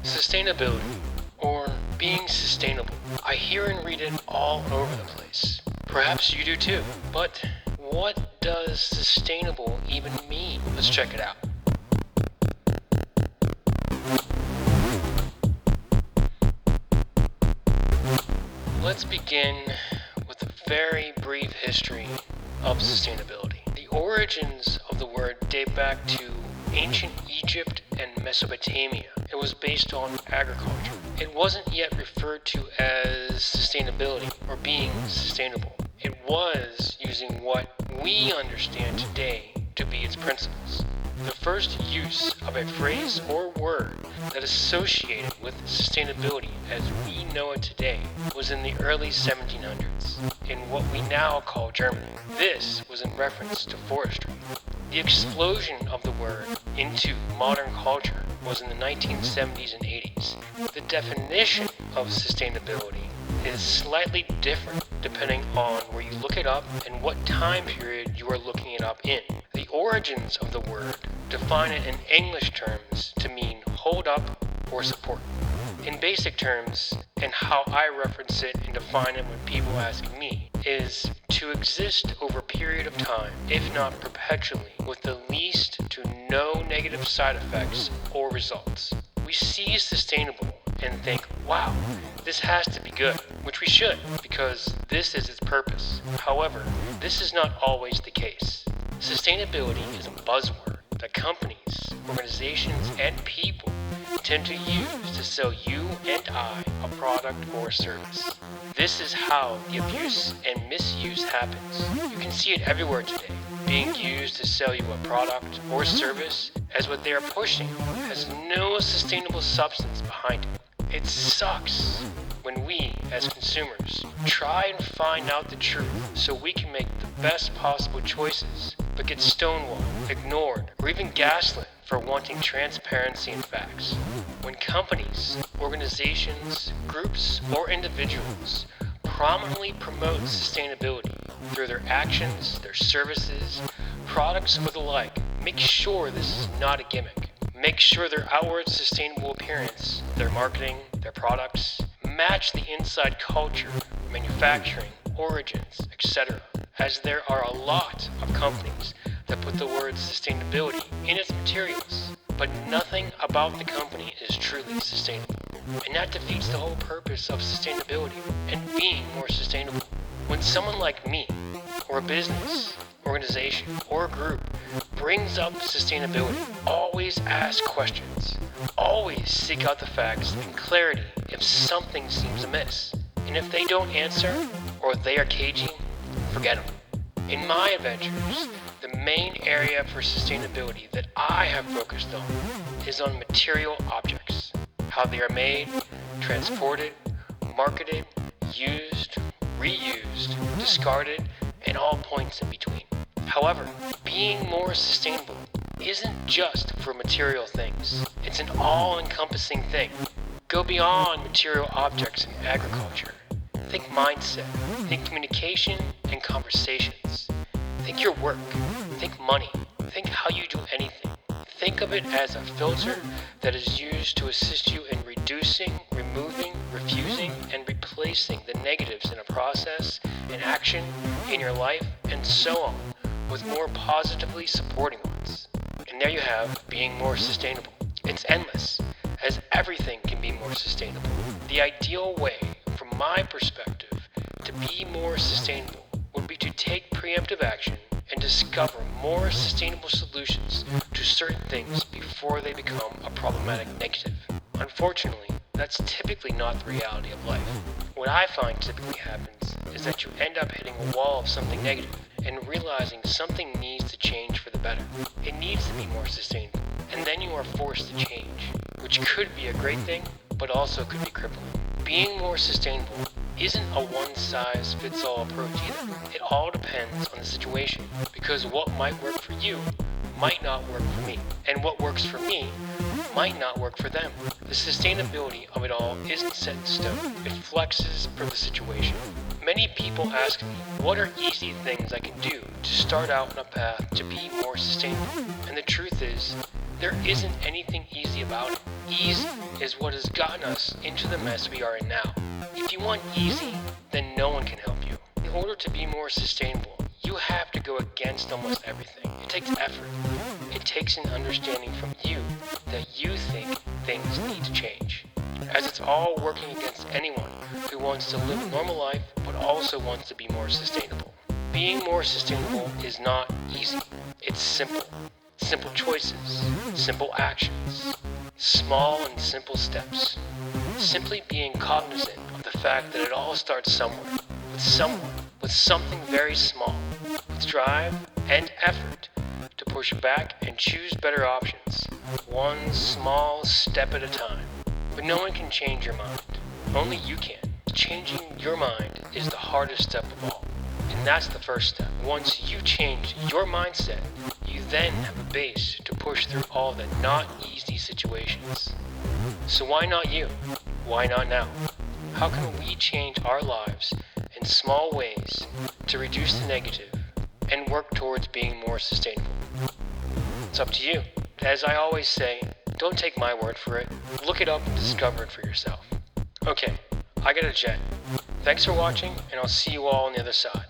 Sustainability, or being sustainable. I hear and read it all over the place. Perhaps you do too. But what does sustainable even mean? Let's check it out. Let's begin with a very brief history of sustainability. The origins of the word date back to ancient Egypt and Mesopotamia. It was based on agriculture. It wasn't yet referred to as sustainability or being sustainable. It was using what we understand today to be its principles. The first use of a phrase or word that associated with sustainability as we know it today was in the early 1700s in what we now call Germany. This was in reference to forestry. The explosion of the word into modern culture was in the 1970s and 80s. The definition of sustainability is slightly different depending on where you look it up and what time period you are looking it up in. The origins of the word define it in English terms to mean hold up or support. In basic terms, and how I reference it and define it when people ask me, is to exist over a period of time, if not perpetually, with the least to no negative side effects or results. We see sustainable and think, wow, this has to be good, which we should, because this is its purpose. However, this is not always the case. Sustainability is a buzzword that companies, organizations, and people tend to use to sell you and I a product or service. This is how the abuse and misuse happens. You can see it everywhere today, being used to sell you a product or service as what they are pushing has no sustainable substance behind it. It sucks when we, as consumers, try and find out the truth so we can make the best possible choices, but get stonewalled, ignored, or even gaslit for wanting transparency and facts. When companies, organizations, groups, or individuals prominently promote sustainability through their actions, their services, products, or the like, make sure this is not a gimmick. Make sure their outward sustainable appearance, their marketing, their products, match the inside culture, manufacturing, origins, etc. As there are a lot of companies that put the word sustainability in its materials, but nothing about the company is truly sustainable. And that defeats the whole purpose of sustainability and being more sustainable. When someone like me, or a business, organization, or a group brings up sustainability, always ask questions. Always seek out the facts and clarity if something seems amiss. And if they don't answer, or they are cagey, forget them. In my adventures, the main area for sustainability that I have focused on is on material objects. How they are made, transported, marketed, used, reused, discarded, and all points in between. However, being more sustainable isn't just for material things. It's an all-encompassing thing. Go beyond material objects in agriculture. Think mindset, think communication and conversations. Think your work, think money, think how you do anything. Think of it as a filter that is used to assist you in reducing, removing, refusing, and replacing the negatives in a process, an action, in your life, and so on, with more positively supporting ones. And there you have being more sustainable. It's endless, as everything can be more sustainable. The ideal way, from my perspective, to be more sustainable would be to take preemptive action and discover more sustainable solutions to certain things before they become a problematic negative. Unfortunately, that's typically not the reality of life. What I find typically happens is that you end up hitting a wall of something negative and realizing something needs to change for the better. It needs to be more sustainable, and then you are forced to change, which could be a great thing, but also could be crippling. Being more sustainable isn't a one-size-fits-all approach either. It all depends on the situation, because what might work for you might not work for me, and what works for me might not work for them. The sustainability of it all isn't set in stone. It flexes per the situation. Many people ask me, what are easy things I can do to start out on a path to be more sustainable? And the truth is, there isn't anything easy about it. Ease is what has gotten us into the mess we are in now. If you want easy, then no one can help you. In order to be more sustainable, you have to go against almost everything. It takes effort. It takes an understanding from you that you think things need to change. As it's all working against anyone who wants to live a normal life but also wants to be more sustainable. Being more sustainable is not easy. It's simple. Simple choices, simple actions, small and simple steps. Simply being cognizant of the fact that it all starts somewhere, with something very small, with drive and effort to push back and choose better options, one small step at a time. But no one can change your mind. Only you can. Changing your mind is the hardest step of all. And that's the first step. Once you change your mindset, you then have a base to push through all the not easy situations. So why not you? Why not now? How can we change our lives in small ways to reduce the negative and work towards being more sustainable? It's up to you. As I always say, don't take my word for it. Look it up and discover it for yourself. Okay, I gotta jet. Thanks for watching, and I'll see you all on the other side.